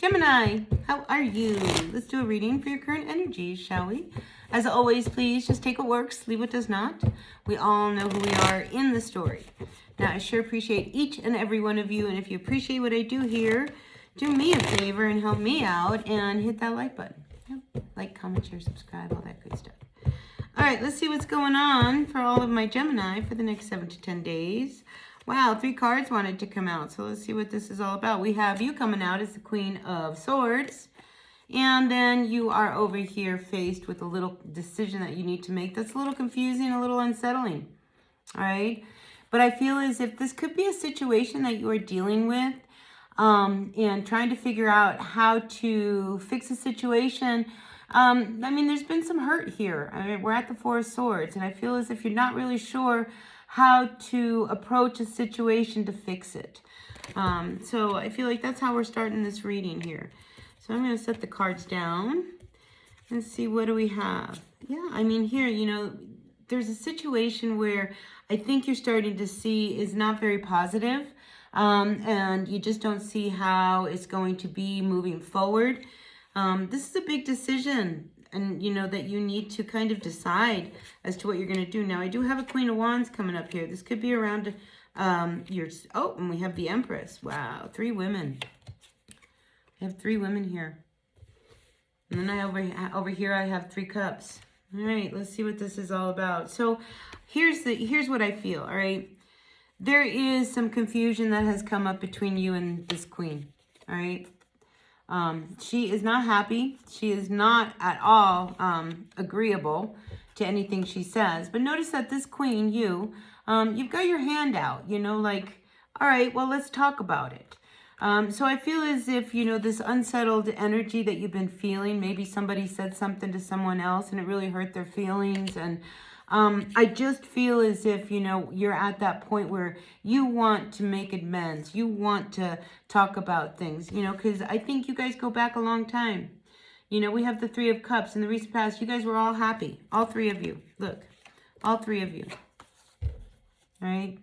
Gemini, how are you? Let's do a reading for your current energy, shall we? As always, please just take what works, leave what does not. We all know who we are in the story. Now, I sure appreciate each and every one of you, and if you appreciate what I do here, do me a favor and help me out and hit that like button. Yep. Like, comment, share, subscribe, all that good stuff. All right, let's see what's going on for all of my Gemini for the next 7 to 10 days. Wow, 3 cards wanted to come out, so let's see what this is all about. We have you coming out as the Queen of Swords, and then you are over here faced with a little decision that you need to make that's a little confusing, a little unsettling, all right? But I feel as if this could be a situation that you are dealing with and trying to figure out how to fix a situation. I mean, there's been some hurt here. I mean, we're at the Four of Swords, and I feel as if you're not really sure how to approach a situation to fix it. So I feel like that's how we're starting this reading here. So I'm going to set the cards down and see what do we have. Yeah, I mean, here, you know, there's a situation where I think you're starting to see is not very positive, and you just don't see how it's going to be moving forward. This is a big decision, and you know that you need to kind of decide as to what you're going to do. Now, I do have a Queen of Wands coming up here. This could be around and we have the Empress. Wow, 3 women. I have 3 women here. And then over here I have 3 cups. All right, let's see what this is all about. So here's what I feel, all right? There is some confusion that has come up between you and this queen, all right? She is not happy. She is not at all agreeable to anything she says. But notice that this queen, you've got your hand out, you know, like, all right, well, let's talk about it. So I feel as if, you know, this unsettled energy that you've been feeling, maybe somebody said something to someone else and it really hurt their feelings. And I just feel as if, you know, you're at that point where you want to make amends. You want to talk about things, you know, because I think you guys go back a long time. You know, we have the 3 of Cups. In the recent past, you guys were all happy. All 3 of you. Look, all 3 of you. All right?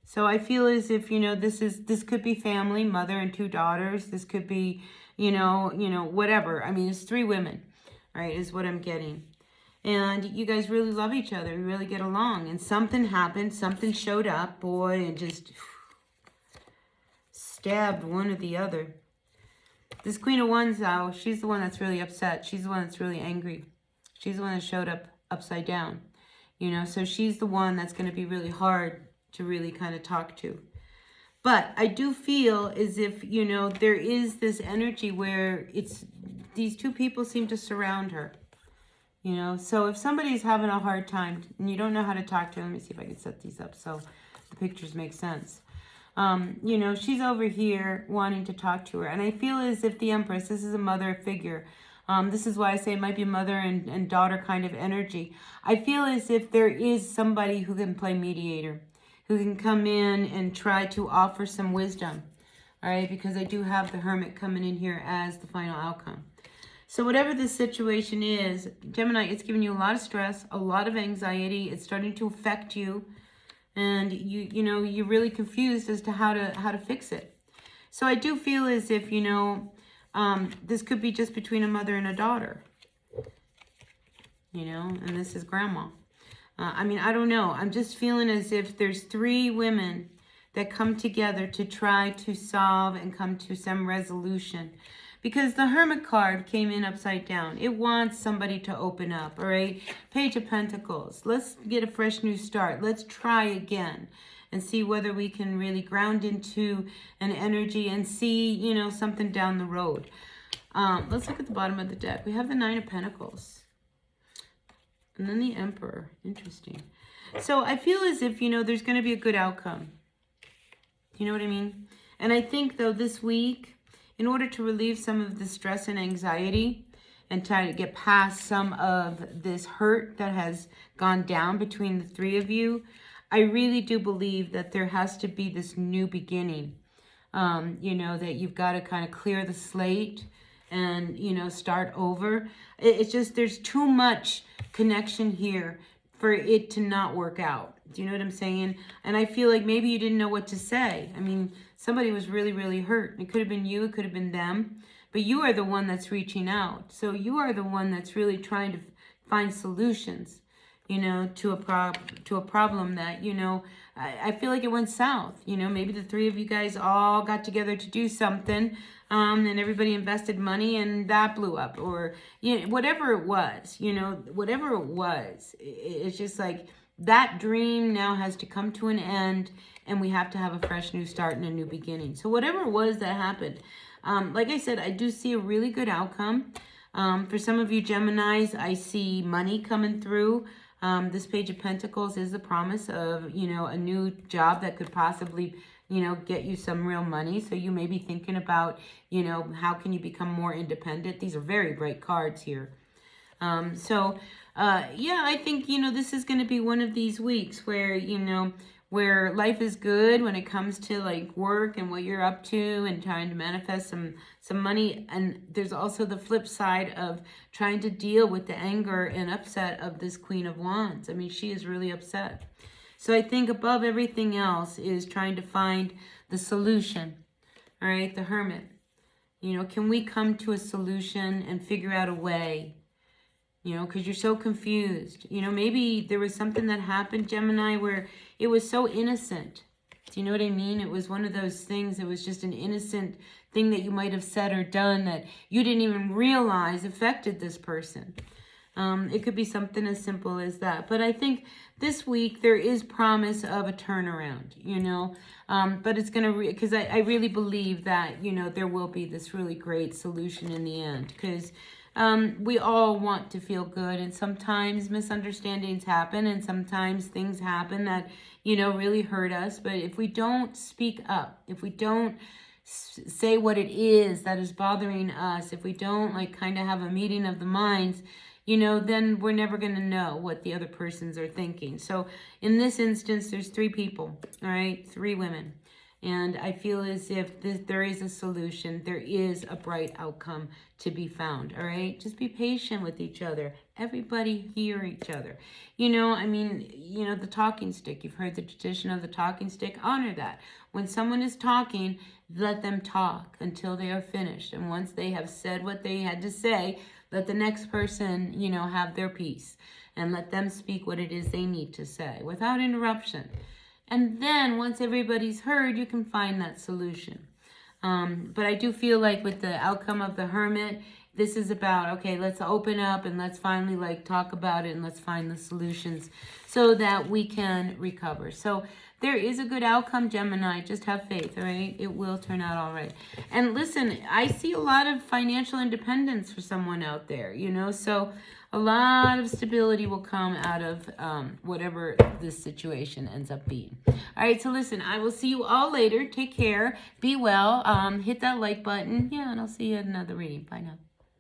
So I feel as if, you know, this could be family, mother and 2 daughters. This could be, you know, whatever. I mean, it's 3 women, right, is what I'm getting. And you guys really love each other. You really get along. And something happened. Something showed up, boy, and just stabbed one or the other. This Queen of Wands, though, she's the one that's really upset. She's the one that's really angry. She's the one that showed up upside down. You know, so she's the one that's going to be really hard to really kind of talk to. But I do feel as if, you know, there is this energy where these 2 people seem to surround her. You know, so if somebody's having a hard time and you don't know how to talk to them, let me see if I can set these up so the pictures make sense. You know, she's over here wanting to talk to her. And I feel as if the Empress, this is a mother figure. This is why I say it might be mother and daughter kind of energy. I feel as if there is somebody who can play mediator, who can come in and try to offer some wisdom. All right, because I do have the Hermit coming in here as the final outcome. So whatever this situation is, Gemini, it's giving you a lot of stress, a lot of anxiety. It's starting to affect you. And you know, you're really confused as to how to fix it. So I do feel as if, you know, this could be just between a mother and a daughter. You know, and this is grandma. I mean, I don't know. I'm just feeling as if there's 3 women that come together to try to solve and come to some resolution. Because the Hermit card came in upside down. It wants somebody to open up, all right? Page of Pentacles. Let's get a fresh new start. Let's try again and see whether we can really ground into an energy and see, you know, something down the road. Let's look at the bottom of the deck. We have the 9 of Pentacles. And then the Emperor. Interesting. So I feel as if, you know, there's going to be a good outcome. You know what I mean? And I think, though, this week, in order to relieve some of the stress and anxiety and try to get past some of this hurt that has gone down between the 3 of you, I really do believe that there has to be this new beginning. You know, that you've got to kind of clear the slate and, you know, start over. It's just there's too much connection here for it to not work out. Do you know what I'm saying? And I feel like maybe you didn't know what to say. I mean, somebody was really, really hurt. It could have been you. It could have been them. but you are the one that's reaching out. So you are the one that's really trying to find solutions, to a problem that, I feel like it went south. Maybe the three of you guys all got together to do something, and everybody invested money and that blew up, or, whatever it was, whatever it was, it's just like that dream now has to come to an end, and we have to have a fresh new start and a new beginning. So whatever it was that happened, like I said, I do see a really good outcome. For some of you Geminis, I see money coming through. This Page of Pentacles is the promise of, a new job that could possibly, get you some real money. So you may be thinking about, how can you become more independent? These are very bright cards here. Yeah, I think, this is going to be one of these weeks where, where life is good when it comes to like work and what you're up to and trying to manifest some money. And there's also the flip side of trying to deal with the anger and upset of this Queen of Wands. I mean, she is really upset. So I think above everything else is trying to find the solution. All right, the Hermit. Can we come to a solution and figure out a way? Because you're so confused. Maybe there was something that happened, Gemini, where it was so innocent. Do you know what I mean? It was one of those things. It was just an innocent thing that you might have said or done that you didn't even realize affected this person. It could be something as simple as that. But I think this week there is promise of a turnaround, but it's going to, because I really believe that, there will be this really great solution in the end, because we all want to feel good, and sometimes misunderstandings happen, and sometimes things happen that, really hurt us. But if we don't speak up, if we don't say what it is that is bothering us, if we don't kind of have a meeting of the minds, then we're never going to know what the other persons are thinking. So in this instance, there's three people, all right, three women. And I feel as if there is a solution. There is a bright outcome to be found, all right? Just be patient with each other. Everybody hear each other. The talking stick. You've heard the tradition of the talking stick. Honor that. When someone is talking, let them talk until they are finished. And once they have said what they had to say, let the next person, have their piece. And let them speak what it is they need to say without interruption. And then once everybody's heard, you can find that solution. But I do feel like with the outcome of the Hermit, this is about, okay, let's open up and let's finally talk about it and let's find the solutions so that we can recover. So there is a good outcome, Gemini. Just have faith, all right? It will turn out all right. And listen, I see a lot of financial independence for someone out there, so a lot of stability will come out of whatever this situation ends up being. All right, so listen, I will see you all later. Take care. Be well. Hit that like button. Yeah, and I'll see you at another reading. Bye now.